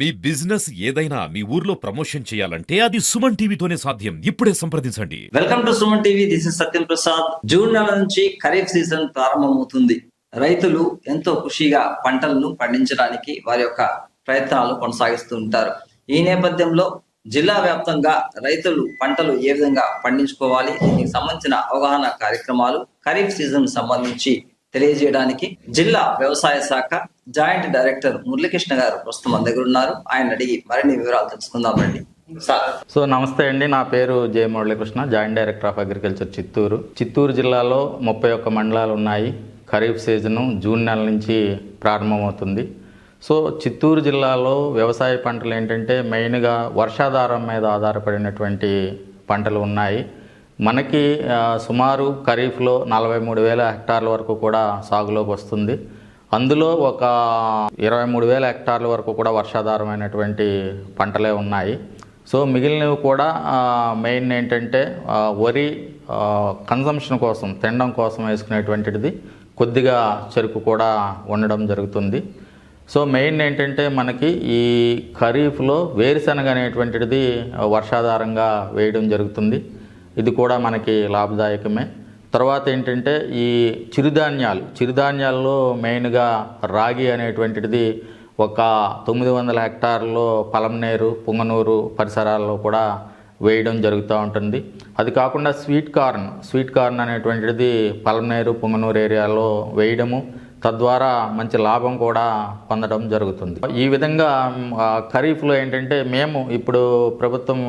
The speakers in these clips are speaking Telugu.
మీ బిజినెస్ ఏదైనా మీ ఊర్లో ప్రమోషన్ చేయాలంటే అది సుమన్ టీవీతోనే సాధ్యం. ఇప్పుడే సంప్రదించండి. Welcome to Suman TV. This is Satyam Prasad. June నెల నుంచి ఖరీఫ్ సీజన్ ప్రారంభమవుతుంది. రైతులు ఎంతో ఖుషిగా పంటలను పండించడానికి వారి యొక్క ప్రయత్నాలు కొనసాగిస్తూ ఉంటారు. ఈ నేపథ్యంలో జిల్లా వ్యాప్తంగా రైతులు పంటలు ఏ విధంగా పండించుకోవాలి, దీనికి సంబంధించిన అవగాహన కార్యక్రమాలు ఖరీఫ్ సీజన్ సంబంధించి తెలియజేయడానికి జిల్లా వ్యవసాయ శాఖ జాయింట్ డైరెక్టర్ మురళీకృష్ణ గారు ప్రస్తుతం మన దగ్గర ఉన్నారు. ఆయన అడిగి మరిన్ని వివరాలు తెలుసుకుందామండి. సో నమస్తే అండి, నా పేరు J Muralikrishna, joint director of agriculture Chittoor జిల్లాలో 31 మండలాలు ఉన్నాయి. ఖరీఫ్ సీజను జూన్ నెల నుంచి ప్రారంభమవుతుంది. సో చిత్తూరు జిల్లాలో వ్యవసాయ పంటలు ఏంటంటే మెయిన్గా వర్షాధారం మీద ఆధారపడినటువంటి పంటలు ఉన్నాయి. మనకి సుమారు ఖరీఫ్లో 43,000 హెక్టార్ల వరకు కూడా సాగులోకి వస్తుంది. అందులో ఒక 23,000 హెక్టార్ల వరకు కూడా వర్షాధారమైనటువంటి పంటలే ఉన్నాయి. సో మిగిలినవి కూడా మెయిన్ ఏంటంటే వరి కన్జంప్షన్ కోసం, తినడం కోసం వేసుకునేటువంటిది, కొద్దిగా చెరుకు కూడా ఉండడం జరుగుతుంది. సో మెయిన్ ఏంటంటే మనకి ఈ ఖరీఫ్లో వేరుశనగ అనేటువంటిది వర్షాధారంగా వేయడం జరుగుతుంది. ఇది కూడా మనకి లాభదాయకమే. తర్వాత ఏంటంటే ఈ చిరుధాన్యాల్లో మెయిన్గా రాగి అనేటువంటిది ఒక 900 హెక్టార్లో పలంనేరు, పుంగనూరు పరిసరాల్లో కూడా వేయడం జరుగుతూ ఉంటుంది. అది కాకుండా స్వీట్ కార్న్ అనేటువంటిది పలంనేరు, పుంగనూరు ఏరియాలో వేయడము, తద్వారా మంచి లాభం కూడా పొందడం జరుగుతుంది. ఈ విధంగా ఖరీఫ్లో ఏంటంటే మేము ఇప్పుడు ప్రభుత్వం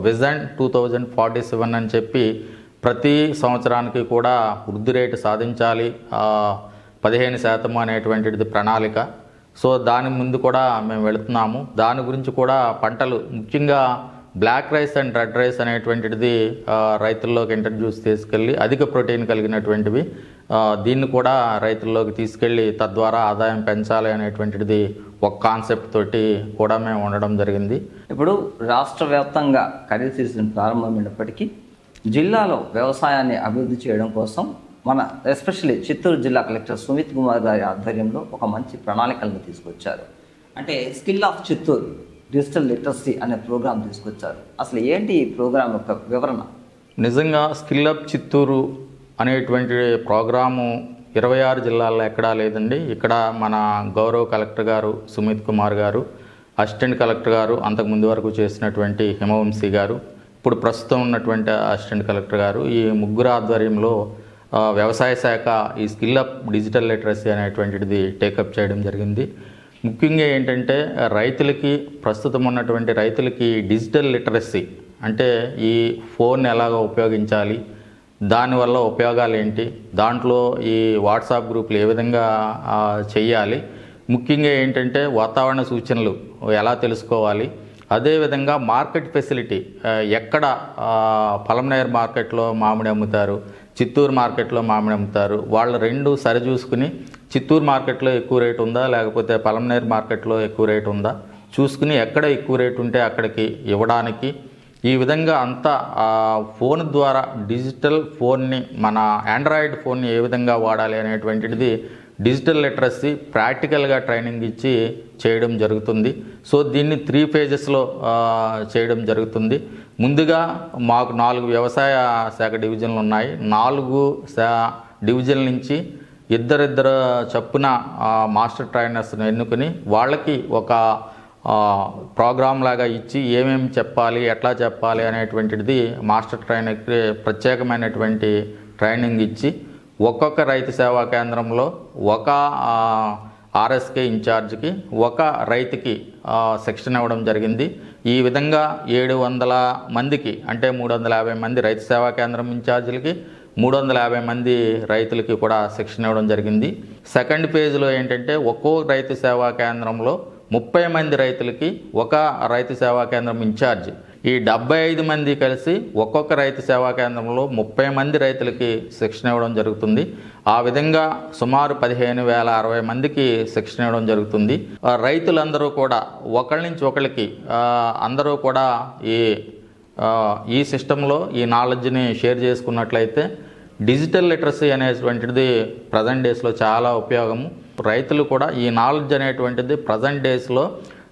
విజన్ 2047 అని చెప్పి ప్రతి సంవత్సరానికి కూడా వృద్ధి రేటు సాధించాలి 15% అనేటువంటిది ప్రణాళిక. సో దాని ముందు కూడా మేము వెళుతున్నాము. దాని గురించి కూడా పంటలు ముఖ్యంగా black rice and red rice అనేటువంటిది రైతుల్లోకి ఇంట్రడ్యూస్ తీసుకెళ్ళి అధిక ప్రోటీన్ కలిగినటువంటివి, దీన్ని కూడా రైతుల్లోకి తీసుకెళ్ళి తద్వారా ఆదాయం పెంచాలి అనేటువంటిది ఒక కాన్సెప్ట్ తోటి కూడా మేము ఉండడం జరిగింది. ఇప్పుడు రాష్ట్ర వ్యాప్తంగా ఖరీఫ్ సీజన్ ప్రారంభమైనప్పటికీ జిల్లాలో వ్యవసాయాన్ని అభివృద్ధి చేయడం కోసం మన ఎస్పెషల్లీ చిత్తూరు జిల్లా కలెక్టర్ సుమిత్ కుమార్ గారి ఆధ్వర్యంలో ఒక మంచి ప్రణాళికలను తీసుకొచ్చారు. అంటే skill of Chittoor digital literacy అనే ప్రోగ్రాం తీసుకొచ్చారు. అసలు ఏంటి ఈ ప్రోగ్రాం యొక్క వివరణ? నిజంగా స్కిల్ అప్ చిత్తూరు అనేటువంటి ప్రోగ్రాము 26 జిల్లాల్లో ఎక్కడా లేదండి. ఇక్కడ మన గౌరవ కలెక్టర్ గారు సుమిత్ కుమార్ గారు, అసిస్టెంట్ కలెక్టర్ గారు, అంతకుముందు వరకు చేసినటువంటి హిమవంశీ గారు, ఇప్పుడు ప్రస్తుతం ఉన్నటువంటి అసిస్టెంట్ కలెక్టర్ గారు, ఈ ముగ్గురు ఆధ్వర్యంలో వ్యవసాయ శాఖ ఈ స్కిల్ అప్ డిజిటల్ లిటరసీ అనేటువంటిది టేకప్ చేయడం జరిగింది. ముఖ్యంగా ఏంటంటే ప్రస్తుతం ఉన్నటువంటి రైతులకి డిజిటల్ లిటరసీ అంటే ఈ ఫోన్ ఎలాగ ఉపయోగించాలి, దానివల్ల ఉపయోగాలు ఏంటి, దాంట్లో ఈ వాట్సాప్ గ్రూపులు ఏ విధంగా చేయాలి, ముఖ్యంగా ఏంటంటే వాతావరణ సూచనలు ఎలా తెలుసుకోవాలి, అదేవిధంగా మార్కెట్ ఫెసిలిటీ ఎక్కడ పలంనేరు మార్కెట్లో మామిడి అమ్ముతారు, చిత్తూరు మార్కెట్లో మామిడి అమ్ముతారు, వాళ్ళు రెండు సరిచూసుకుని చిత్తూరు మార్కెట్లో ఎక్కువ రేటు ఉందా లేకపోతే పలంనేరు మార్కెట్లో ఎక్కువ రేటు ఉందా చూసుకుని ఎక్కడ ఎక్కువ రేటు ఉంటే అక్కడికి ఇవ్వడానికి, ఈ విధంగా అంతా ఫోన్ ద్వారా డిజిటల్ ఫోన్ని, మన ఆండ్రాయిడ్ ఫోన్ని ఏ విధంగా వాడాలి అనేటువంటిది డిజిటల్ లిటరసీ ప్రాక్టికల్గా ట్రైనింగ్ ఇచ్చి చేయడం జరుగుతుంది. సో దీన్ని 3 ఫేజెస్లో చేయడం జరుగుతుంది. ముందుగా మాకు 4 వ్యవసాయ శాఖ డివిజన్లు ఉన్నాయి. 4 డివిజన్ల నుంచి ఇద్దరు చొప్పున మాస్టర్ ట్రైనర్స్ని ఎన్నుకుని వాళ్ళకి ఒక ప్రోగ్రామ్ లాగా ఇచ్చి ఏమేమి చెప్పాలి, ఎట్లా చెప్పాలి అనేటువంటిది మాస్టర్ ట్రైనర్కి ప్రత్యేకమైనటువంటి ట్రైనింగ్ ఇచ్చి ఒక్కొక్క రైతు సేవా కేంద్రంలో ఒక ఆర్ఎస్కే ఇన్ఛార్జ్కి ఒక రైతుకి శిక్షణ ఇవ్వడం జరిగింది. ఈ విధంగా 700 మందికి అంటే 350 మంది రైతు సేవా కేంద్రం ఇన్ఛార్జీలకి, 350 మంది రైతులకి కూడా శిక్షణ ఇవ్వడం జరిగింది. సెకండ్ పేజ్లో ఏంటంటే ఒక్కో రైతు సేవా కేంద్రంలో 30 మంది రైతులకి ఒక రైతు సేవా కేంద్రం ఇన్ఛార్జ్, ఈ 75 మంది కలిసి ఒక్కొక్క రైతు సేవా కేంద్రంలో 30 మంది రైతులకి శిక్షణ ఇవ్వడం జరుగుతుంది. ఆ విధంగా సుమారు 15,060 మందికి శిక్షణ ఇవ్వడం జరుగుతుంది. రైతులందరూ కూడా ఒకళ్ళ నుంచి ఒకళ్ళకి అందరూ కూడా ఈ సిస్టంలో ఈ నాలెడ్జ్ని షేర్ చేసుకున్నట్లయితే డిజిటల్ లిటరసీ అనేటువంటిది ప్రజెంట్ డేస్లో చాలా ఉపయోగము. రైతులు కూడా ఈ నాలెడ్జ్ అనేటువంటిది ప్రజెంట్ డేస్లో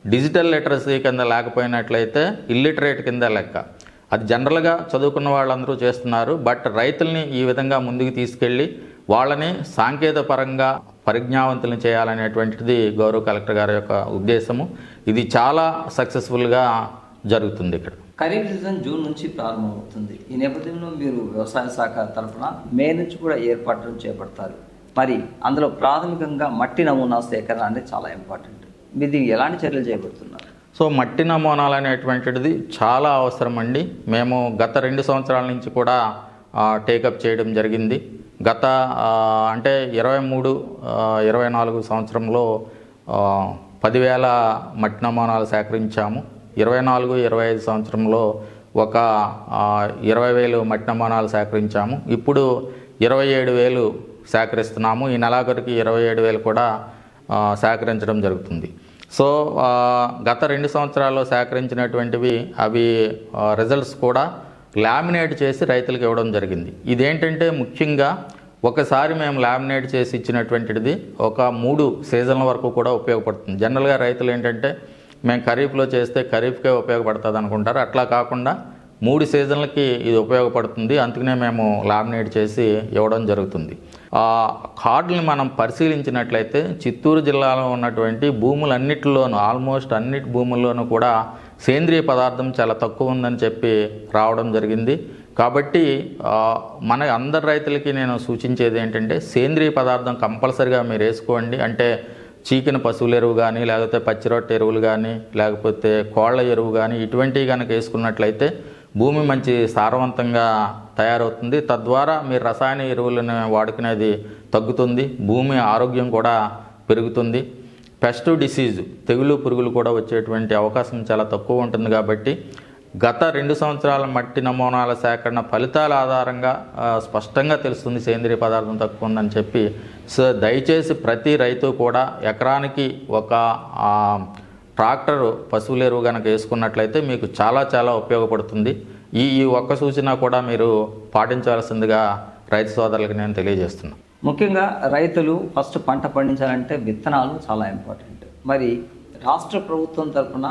డిజిటల్ లిటరసీ కింద లేకపోయినట్లయితే ఇల్లిటరేట్ కింద లెక్క. అది జనరల్గా చదువుకున్న వాళ్ళందరూ చేస్తున్నారు. బట్ రైతుల్ని ఈ విధంగా ముందుకు తీసుకెళ్ళి వాళ్ళని సాంకేతిక పరంగా పరిజ్ఞావంతులను చేయాలనేటువంటిది గౌరవ కలెక్టర్ గారి యొక్క ఉద్దేశము. ఇది చాలా సక్సెస్ఫుల్గా జరుగుతుంది. ఇక్కడ ఖరీఫ్ సీజన్ జూన్ నుంచి ప్రారంభమవుతుంది. ఈ నేపథ్యంలో మీరు వ్యవసాయ శాఖ తరఫున మే నుంచి కూడా ఏర్పాట్లు చేపడతారు. మరి అందులో ప్రాథమికంగా మట్టి నమూనా సేకరణ అనేది చాలా ఇంపార్టెంట్. మీరు ఎలాంటి చర్యలు చేపడుతున్నారు? సో మట్టి నమూనాలు అనేటువంటిది చాలా అవసరం అండి. మేము గత 2 సంవత్సరాల నుంచి కూడా టేకప్ చేయడం జరిగింది. గత అంటే 23-24 సంవత్సరంలో 10,000 మట్టి నమూనాలు సేకరించాము. 24-25 సంవత్సరంలో ఒక 20,000 మట్టి నమూనాలు సేకరించాము. ఇప్పుడు 27,000 సేకరిస్తున్నాము. ఈ నెలాఖరికి 27,000 కూడా సేకరించడం జరుగుతుంది. సో గత 2 సంవత్సరాల్లో సేకరించినటువంటివి అవి రిజల్ట్స్ కూడా లామినేట్ చేసి రైతులకు ఇవ్వడం జరిగింది. ఇదేంటంటే ముఖ్యంగా ఒకసారి మేము లామినేట్ చేసి ఇచ్చినటువంటిది ఒక 3 సీజన్ల వరకు కూడా ఉపయోగపడుతుంది. జనరల్గా రైతులు ఏంటంటే మేము ఖరీఫ్లో చేస్తే ఖరీఫ్కే ఉపయోగపడుతుంది అనుకుంటారు. అట్లా కాకుండా 3 సీజన్లకి ఇది ఉపయోగపడుతుంది. అందుకనే మేము లామినేట్ చేసి ఇవ్వడం జరుగుతుంది. కార్డుని మనం పరిశీలించినట్లయితే చిత్తూరు జిల్లాలో ఉన్నటువంటి భూములన్నిటిలోనూ ఆల్మోస్ట్ అన్నిటి భూముల్లోనూ కూడా సేంద్రియ పదార్థం చాలా తక్కువ ఉందని చెప్పి రావడం జరిగింది. కాబట్టి మన అందరు రైతులకి నేను సూచించేది ఏంటంటే సేంద్రియ పదార్థం కంపల్సరిగా మీరు వేసుకోండి. అంటే చీకిన పశువుల ఎరువు కానీ, లేకపోతే పచ్చిరొట్ట ఎరువులు కానీ, లేకపోతే కోళ్ల ఎరువు కానీ ఇటువంటివి కనుక వేసుకున్నట్లయితే భూమి మంచి సారవంతంగా తయారవుతుంది. తద్వారా మీరు రసాయన ఎరువులను వాడుకునేది తగ్గుతుంది. భూమి ఆరోగ్యం కూడా పెరుగుతుంది. పెస్ట్ డిసీజ్ తెగులు పురుగులు కూడా వచ్చేటువంటి అవకాశం చాలా తక్కువ ఉంటుంది. కాబట్టి గత 2 సంవత్సరాల మట్టి నమూనాల సేకరణ ఫలితాల ఆధారంగా స్పష్టంగా తెలుస్తుంది సేంద్రియ పదార్థం తక్కువ ఉందని చెప్పి. సో దయచేసి ప్రతి రైతు కూడా ఎకరానికి ఒక ట్రాక్టర్ పశువుల ఎరువు కనుక వేసుకున్నట్లయితే మీకు చాలా చాలా ఉపయోగపడుతుంది. ఈ ఒక్క సూచన కూడా మీరు పాటించాల్సిందిగా రైతు సోదరులకు నేను తెలియజేస్తున్నాను. ముఖ్యంగా రైతులు ఫస్ట్ పంట పండించాలంటే విత్తనాలు చాలా ఇంపార్టెంట్. మరి రాష్ట్ర ప్రభుత్వం తరఫున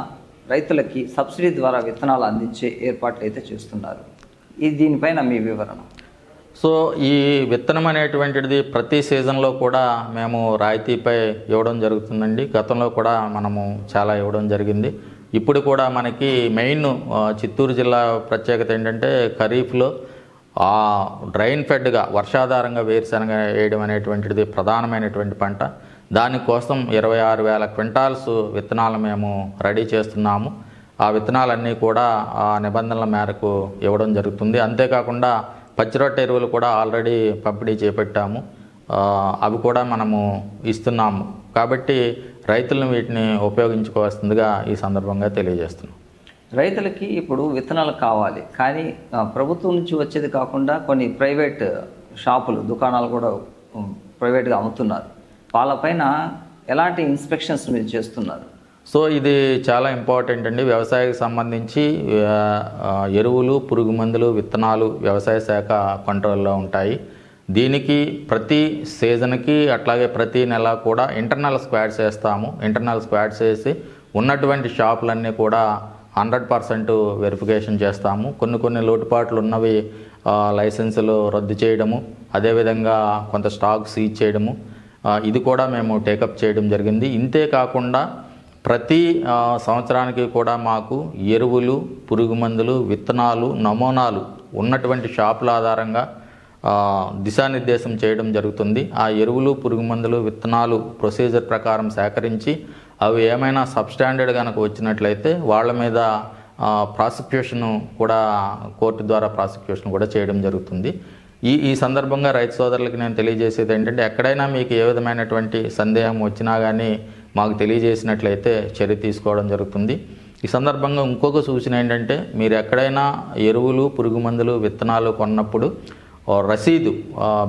రైతులకి సబ్సిడీ ద్వారా విత్తనాలు అందించే ఏర్పాట్లు అయితే చేస్తున్నారు. దీనిపైన మీ వివరణ? సో ఈ విత్తనం అనేటువంటిది ప్రతి సీజన్లో కూడా మేము రాయితీపై ఇవ్వడం జరుగుతుందండి. గతంలో కూడా మనము చాలా ఇవ్వడం జరిగింది. ఇప్పుడు కూడా మనకి మెయిన్ చిత్తూరు జిల్లా ప్రత్యేకత ఏంటంటే ఖరీఫ్లో డ్రైన్ ఫెడ్గా వర్షాధారంగా వేరుశనగ వేయడం అనేటువంటిది ప్రధానమైనటువంటి పంట. దానికోసం 26,000 క్వింటాల్స్ విత్తనాలు మేము రెడీ చేస్తున్నాము. ఆ విత్తనాలన్నీ కూడా ఆ నిబంధనల మేరకు ఇవ్వడం జరుగుతుంది. అంతేకాకుండా పచ్చిరొట్ట ఎరువులు కూడా ఆల్రెడీ పంపిణీ చేపట్టాము. అవి కూడా మనము ఇస్తున్నాము. కాబట్టి రైతులను వీటిని ఉపయోగించుకోవాల్సిందిగా ఈ సందర్భంగా తెలియజేస్తున్నాం. రైతులకి ఇప్పుడు విత్తనాలు కావాలి, కానీ ప్రభుత్వం నుంచి వచ్చేది కాకుండా కొన్ని ప్రైవేట్ షాపులు దుకాణాలు కూడా ప్రైవేట్గా అమ్ముతున్నారు. వాళ్ళపైన ఎలాంటి ఇన్స్పెక్షన్స్ మీరు చేస్తున్నారు? సో ఇది చాలా ఇంపార్టెంట్ అండి. వ్యవసాయానికి సంబంధించి ఎరువులు, పురుగు మందులు, విత్తనాలు వ్యవసాయ శాఖ కంట్రోల్లో ఉంటాయి. దీనికి ప్రతి సీజన్కి అట్లాగే ప్రతి నెల కూడా ఇంటర్నల్ స్క్వాడ్స్ వేస్తాము. ఇంటర్నల్ స్క్వాడ్స్ వేసి ఉన్నటువంటి షాపులన్నీ కూడా 100% వెరిఫికేషన్ చేస్తాము. కొన్ని లోటుపాట్లు ఉన్నవి లైసెన్సులు రద్దు చేయడము, అదేవిధంగా కొంత స్టాక్ సీజ్ చేయడము, ఇది కూడా మేము టేకప్ చేయడం జరిగింది. ఇంతే కాకుండా ప్రతి సంవత్సరానికి కూడా మాకు ఎరువులు, పురుగు మందులు, విత్తనాలు, నమూనాలు ఉన్నటువంటి షాపుల ఆధారంగా దిశానిర్దేశం చేయడం జరుగుతుంది. ఆ ఎరువులు, పురుగు మందులు, విత్తనాలు ప్రొసీజర్ ప్రకారం సేకరించి అవి ఏమైనా సబ్స్టాండర్డ్ కనుక వచ్చినట్లయితే వాళ్ళ మీద ప్రాసిక్యూషన్ కూడా కోర్టు ద్వారా ప్రాసిక్యూషన్ కూడా చేయడం జరుగుతుంది. ఈ సందర్భంగా రైతు సోదరులకి నేను తెలియజేసేది ఏంటంటే ఎక్కడైనా మీకు ఏ విధమైనటువంటి సందేహం వచ్చినా కానీ మాకు తెలియజేసినట్లయితే చర్య తీసుకోవడం జరుగుతుంది. ఈ సందర్భంగా ఇంకొక సూచన ఏంటంటే మీరు ఎక్కడైనా ఎరువులు, పురుగు మందులు, విత్తనాలు కొన్నప్పుడు రసీదు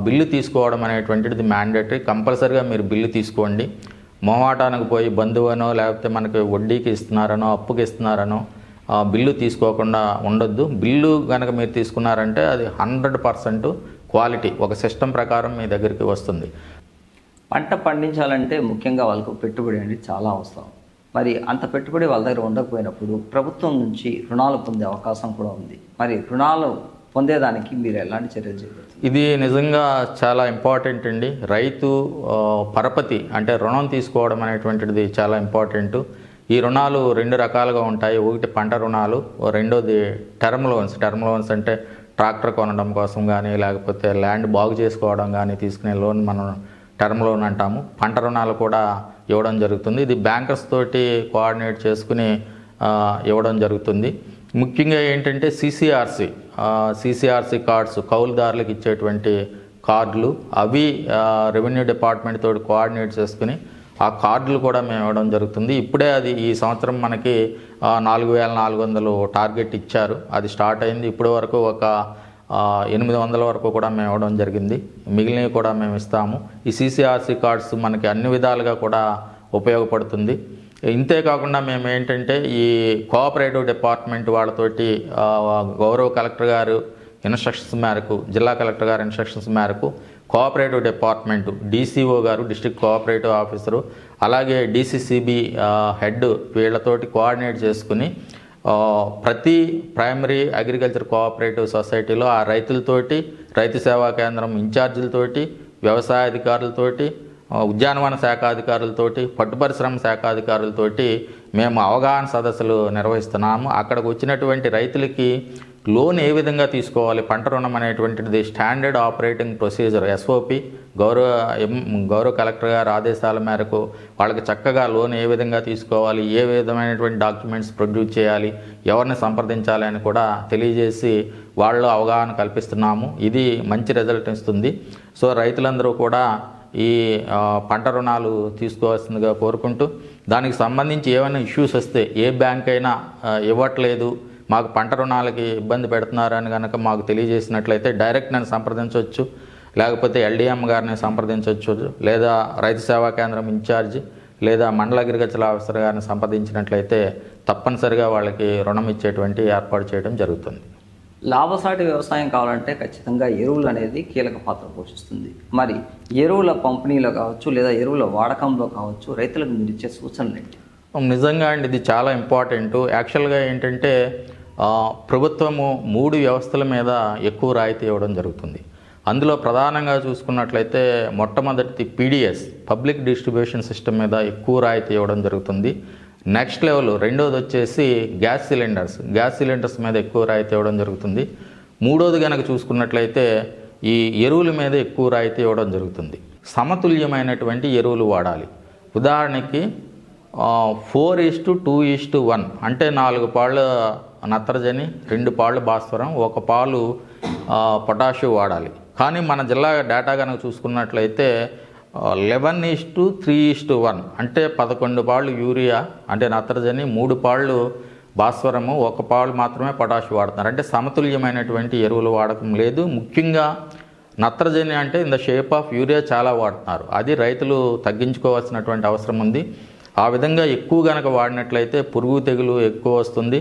బిల్లు తీసుకోవడం అనేటువంటిది మ్యాండేటరీ. కంపల్సరీగా మీరు బిల్లు తీసుకోండి. మొహమాటానికి పోయి బంధువునో లేకపోతే మనకి వడ్డీకి ఇస్తున్నారనో అప్పుకి ఇస్తున్నారనో బిల్లు తీసుకోకుండా ఉండొద్దు. బిల్లు కనుక మీరు తీసుకున్నారంటే అది 100% క్వాలిటీ ఒక సిస్టమ్ ప్రకారం మీ దగ్గరికి వస్తుంది. పంట పండించాలంటే ముఖ్యంగా వాళ్ళకు పెట్టుబడి అనేది చాలా అవసరం. మరి అంత పెట్టుబడి వాళ్ళ దగ్గర ఉండకపోయినప్పుడు ప్రభుత్వం నుంచి రుణాలు పొందే అవకాశం కూడా ఉంది. మరి రుణాలు పొందేదానికి మీరు ఎలాంటి చర్యలు చేపడుతున్నారు? ఇది నిజంగా చాలా ఇంపార్టెంట్ అండి. రైతు పరపతి అంటే రుణం తీసుకోవడం అనేటువంటిది చాలా ఇంపార్టెంట్. ఈ రుణాలు 2 రకాలుగా ఉంటాయి. ఒకటి పంట రుణాలు, రెండోది టర్మ్ లోన్స్. టర్మ్ లోన్స్ అంటే ట్రాక్టర్ కొనడం కోసం కానీ లేకపోతే ల్యాండ్ బాగు చేసుకోవడం కానీ తీసుకునే లోన్ మనం టర్మ్ లోన్ అంటాము. పంట రుణాలు కూడా ఇవ్వడం జరుగుతుంది. ఇది బ్యాంకర్స్ తోటి కోఆర్డినేట్ చేసుకుని ఇవ్వడం జరుగుతుంది. ముఖ్యంగా ఏంటంటే సిసిఆర్సి కార్డ్స్, కౌలుదారులకు ఇచ్చేటువంటి కార్డులు, అవి రెవెన్యూ డిపార్ట్మెంట్ తోటి కోఆర్డినేట్ చేసుకుని ఆ కార్డులు కూడా మేము ఇవ్వడం జరుగుతుంది. ఇప్పుడే అది ఈ సంవత్సరం మనకి 4,400 టార్గెట్ ఇచ్చారు. అది స్టార్ట్ అయింది. ఇప్పటి వరకు ఒక 800 వరకు కూడా మేము ఇవ్వడం జరిగింది. మిగిలినవి కూడా మేము ఇస్తాము. ఈ సిసిఆర్సి కార్డ్స్ మనకి అన్ని విధాలుగా కూడా ఉపయోగపడుతుంది. ఇంతే కాకుండా మేము ఏంటంటే ఈ కోఆపరేటివ్ డిపార్ట్మెంట్ వాళ్ళతోటి గౌరవ కలెక్టర్ గారు ఇన్స్ట్రక్షన్స్ మేరకు, జిల్లా కలెక్టర్ గారు ఇన్స్ట్రక్షన్స్ మేరకు కోఆపరేటివ్ డిపార్ట్మెంట్ డీసీఓ గారు, డిస్ట్రిక్ట్ కోఆపరేటివ్ ఆఫీసరు, అలాగే డీసీసీబీ హెడ్ వీళ్ళతోటి కోఆర్డినేట్ చేసుకుని ప్రతి ప్రైమరీ అగ్రికల్చర్ కోఆపరేటివ్ సొసైటీలో ఆ రైతులతోటి, రైతు సేవా కేంద్రం ఇన్ఛార్జీలతోటి, వ్యవసాయ అధికారులతోటి, ఉద్యానవన శాఖ అధికారులతోటి, పట్టు పరిశ్రమ శాఖ అధికారులతోటి మేము అవగాహన సదస్సులు నిర్వహిస్తున్నాము. అక్కడికి వచ్చినటువంటి రైతులకి లోన్ ఏ విధంగా తీసుకోవాలి, పంట రుణం అనేటువంటిది స్టాండర్డ్ ఆపరేటింగ్ ప్రొసీజర్ ఎస్ఓపి గౌరవ కలెక్టర్ గారి ఆదేశాల మేరకు వాళ్ళకి చక్కగా లోన్ ఏ విధంగా తీసుకోవాలి, ఏ విధమైనటువంటి డాక్యుమెంట్స్ ప్రొడ్యూస్ చేయాలి, ఎవరిని సంప్రదించాలి అని కూడా తెలియజేసి వాళ్ళు అవగాహన కల్పిస్తున్నాము. ఇది మంచి రిజల్ట్ ఇస్తుంది. సో రైతులందరూ కూడా ఈ పంట రుణాలు తీసుకోవాల్సిందిగా కోరుకుంటూ, దానికి సంబంధించి ఏమైనా ఇష్యూస్ వస్తే ఏ బ్యాంక్ అయినా ఇవ్వట్లేదు, మాకు పంట రుణాలకి ఇబ్బంది పెడుతున్నారని కనుక మాకు తెలియజేసినట్లయితే డైరెక్ట్ నన్ను సంప్రదించవచ్చు, లేకపోతే ఎల్డిఎం గారిని సంప్రదించవచ్చు, లేదా రైతు సేవా కేంద్రం ఇన్ఛార్జ్ లేదా మండల అగ్రికల్చర్ ఆఫీసర్ గారిని సంప్రదించినట్లయితే తప్పనిసరిగా వాళ్ళకి రుణం ఇచ్చేటువంటి ఏర్పాటు చేయడం జరుగుతుంది. లాభసాటి వ్యవసాయం కావాలంటే ఖచ్చితంగా ఎరువులు అనేది కీలక పాత్ర పోషిస్తుంది. మరి ఎరువుల పంపిణీలో కావచ్చు లేదా ఎరువుల వాడకంలో కావచ్చు రైతులకు మీరు ఇచ్చే సూచనలు ఏంటి? నిజంగా అండి ఇది చాలా ఇంపార్టెంట్. యాక్చువల్గా ఏంటంటే ప్రభుత్వము 3 వ్యవస్థల మీద ఎక్కువ రాయితీ ఇవ్వడం జరుగుతుంది. అందులో ప్రధానంగా చూసుకున్నట్లయితే మొట్టమొదటిది పీడిఎస్, పబ్లిక్ డిస్ట్రిబ్యూషన్ సిస్టమ్ మీద ఎక్కువ రాయితీ ఇవ్వడం జరుగుతుంది. నెక్స్ట్ లెవెల్ రెండోది వచ్చేసి గ్యాస్ సిలిండర్స్ మీద ఎక్కువ రాయితీ ఇవ్వడం జరుగుతుంది. మూడోది కనుక చూసుకున్నట్లయితే ఈ ఎరువుల మీద ఎక్కువ రాయితీ ఇవ్వడం జరుగుతుంది. సమతుల్యమైనటువంటి ఎరువులు వాడాలి. ఉదాహరణకి 4:2:1 అంటే 4 పాళ్ళు నత్రజని, 2 పాళ్ళు భాస్వరం, 1 పాలు పొటాషియం వాడాలి. కానీ మన జిల్లా డేటా కనుక చూసుకున్నట్లయితే 11:3:1 అంటే 11 పాళ్ళు యూరియా అంటే నత్రజని, 3 పాళ్ళు భాస్వరము, 1 పాలు మాత్రమే పొటాషియం వాడుతున్నారు. అంటే సమతుల్యమైనటువంటి ఎరువులు వాడకం లేదు. ముఖ్యంగా నత్రజని అంటే in the shape of urea చాలా వాడుతున్నారు. అది రైతులు తగ్గించుకోవాల్సినటువంటి అవసరం ఉంది. ఆ విధంగా ఎక్కువ గనక వాడినట్లయితే పురుగు తెగులు ఎక్కువ వస్తుంది.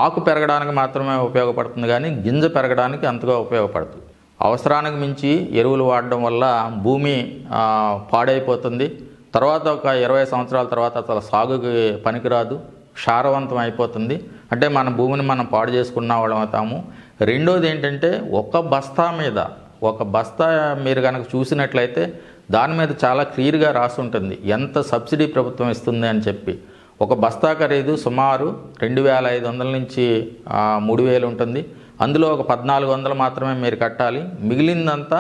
ఆకు పెరగడానికి మాత్రమే ఉపయోగపడుతుంది కానీ గింజ పెరగడానికి అంతగా ఉపయోగపడుతుంది. అవసరానికి మించి ఎరువులు వాడడం వల్ల భూమి పాడైపోతుంది. తర్వాత ఒక 20 సంవత్సరాల తర్వాత అసలు సాగుకి పనికిరాదు, క్షారవంతం అయిపోతుంది. అంటే మన భూమిని మనం పాడు చేసుకున్న వాళ్ళం అవుతాము. రెండోది ఏంటంటే ఒక బస్తా మీరు కనుక చూసినట్లయితే దాని మీద చాలా క్లియర్గా రాసి ఉంటుంది ఎంత సబ్సిడీ ప్రభుత్వం ఇస్తుంది అని చెప్పి. ఒక బస్తా ఖరీదు సుమారు 2,500 నుంచి 3,000 ఉంటుంది. అందులో ఒక 1,400 మాత్రమే మీరు కట్టాలి. మిగిలిందంతా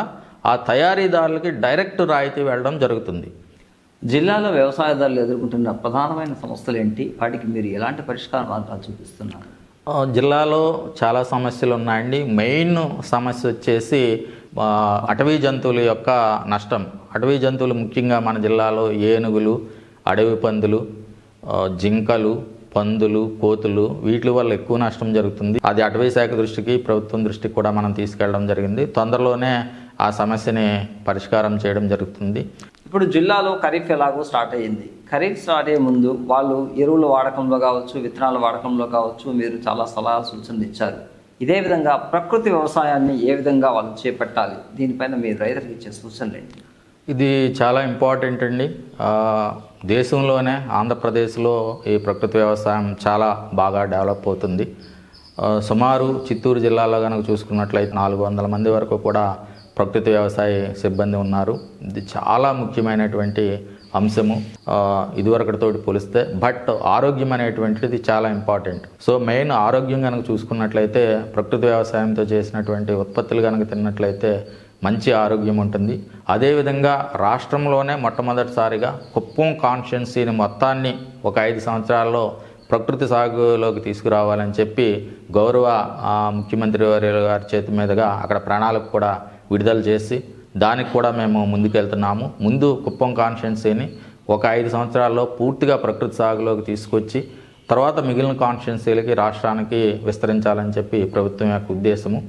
ఆ తయారీదారులకి డైరెక్ట్ రాయితీ వెళ్ళడం జరుగుతుంది. జిల్లాలో వ్యవసాయదారులు ఎదుర్కొంటున్న ప్రధానమైన సమస్యలు ఏంటి? వాటికి మీరు ఎలాంటి పరిష్కార మార్గాలు చూపిస్తున్నారు? జిల్లాలో చాలా సమస్యలు ఉన్నాయండి. మెయిన్ సమస్య వచ్చేసి అటవీ జంతువుల యొక్క నష్టం. అటవీ జంతువులు ముఖ్యంగా మన జిల్లాలో ఏనుగులు, అడవి పందులు, జింకలు, పందులు, కోతులు, వీటి వల్ల ఎక్కువ నష్టం జరుగుతుంది. అది అటవీ శాఖ దృష్టికి, ప్రభుత్వం దృష్టికి కూడా మనం తీసుకెళ్ళడం జరిగింది. తొందరలోనే ఆ సమస్యని పరిష్కారం చేయడం జరుగుతుంది. ఇప్పుడు జిల్లాలో ఖరీఫ్ ఎలాగో స్టార్ట్ అయ్యింది. ఖరీఫ్ స్టార్ట్ అయ్యే ముందు వాళ్ళు ఎరువుల వాడకంలో కావచ్చు, విత్తనాల వాడకంలో కావచ్చు మీరు చాలా సలహా సూచనలు ఇచ్చారు. ఇదే విధంగా ప్రకృతి వ్యవసాయాన్ని ఏ విధంగా వాళ్ళు చేపట్టాలి, దీనిపైన మీరు రైతులకు ఇచ్చే సూచనలు ఏంటి? ఇది చాలా ఇంపార్టెంట్ అండి. దేశంలోనే ఆంధ్రప్రదేశ్లో ఈ ప్రకృతి వ్యవసాయం చాలా బాగా డెవలప్ అవుతుంది. సుమారు చిత్తూరు జిల్లాలో కనుక చూసుకున్నట్లయితే 400 మంది వరకు కూడా ప్రకృతి వ్యవసాయ సిబ్బంది ఉన్నారు. ఇది చాలా ముఖ్యమైనటువంటి అంశము ఇదివరకటితోటి పోలిస్తే. బట్ ఆరోగ్యం అనేటువంటిది చాలా ఇంపార్టెంట్. సో మెయిన్ ఆరోగ్యం కనుక చూసుకున్నట్లయితే ప్రకృతి వ్యవసాయంతో చేసినటువంటి ఉత్పత్తులు కనుక తిన్నట్లయితే మంచి ఆరోగ్యం ఉంటుంది. అదేవిధంగా రాష్ట్రంలోనే మొట్టమొదటిసారిగా కుప్పం కాన్స్టిట్యున్సీని మొత్తాన్ని ఒక 5 సంవత్సరాల్లో ప్రకృతి సాగులోకి తీసుకురావాలని చెప్పి గౌరవ ముఖ్యమంత్రి గారి చేతి మీదుగా అక్కడ ప్రణాళిక కూడా విడుదల చేసి దానికి కూడా మేము ముందుకెళ్తున్నాము. ముందు కుప్పం కాన్స్టిట్యున్సీని ఒక 5 సంవత్సరాల్లో పూర్తిగా ప్రకృతి సాగులోకి తీసుకొచ్చి తర్వాత మిగిలిన కాన్స్టిట్యున్సీలకి రాష్ట్రానికి విస్తరించాలని చెప్పి ప్రభుత్వం యొక్క ఉద్దేశము.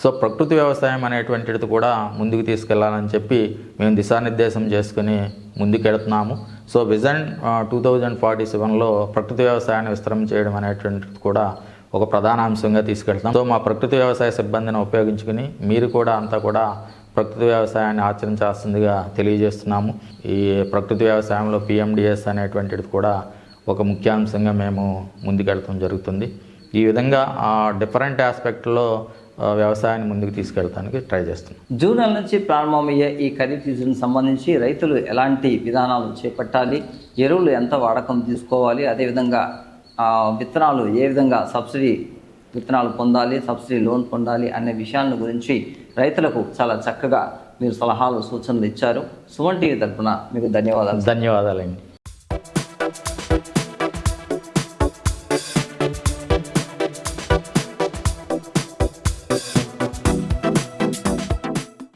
సో ప్రకృతి వ్యవసాయం అనేటువంటిది కూడా ముందుకు తీసుకెళ్లాలని చెప్పి మేము దిశానిర్దేశం చేసుకుని ముందుకెడుతున్నాము. సో విజన్ 2047లో ప్రకృతి వ్యవసాయాన్ని విస్తరణ చేయడం అనేటువంటిది కూడా ఒక ప్రధాన అంశంగా తీసుకెళ్తాం. సో మా ప్రకృతి వ్యవసాయ సిబ్బందిని ఉపయోగించుకుని మీరు కూడా అంతా కూడా ప్రకృతి వ్యవసాయాన్ని ఆచరించాల్సిందిగా తెలియజేస్తున్నాము. ఈ ప్రకృతి వ్యవసాయంలో PMDS అనేటువంటిది కూడా ఒక ముఖ్యాంశంగా మేము ముందుకెళ్తాం జరుగుతుంది. ఈ విధంగా డిఫరెంట్ ఆస్పెక్ట్లో వ్యవసాయాన్ని ముందుకు తీసుకెళ్ళడానికి ట్రై చేస్తున్నాం. జూన్ నెల నుంచి ప్రారంభమయ్యే ఈ ఖరీఫ్ సీజన్ సంబంధించి రైతులు ఎలాంటి విధానాలు చేపట్టాలి, ఎరువులు ఎంత వాడకం తీసుకోవాలి, అదేవిధంగా విత్తనాలు ఏ విధంగా సబ్సిడీ విత్తనాలు పొందాలి, సబ్సిడీ లోన్ పొందాలి అనే విషయాల గురించి రైతులకు చాలా చక్కగా మీరు సలహాలు సూచనలు ఇచ్చారు. సుమన్ టీవీ తరఫున మీకు ధన్యవాదాలు. ధన్యవాదాలండి.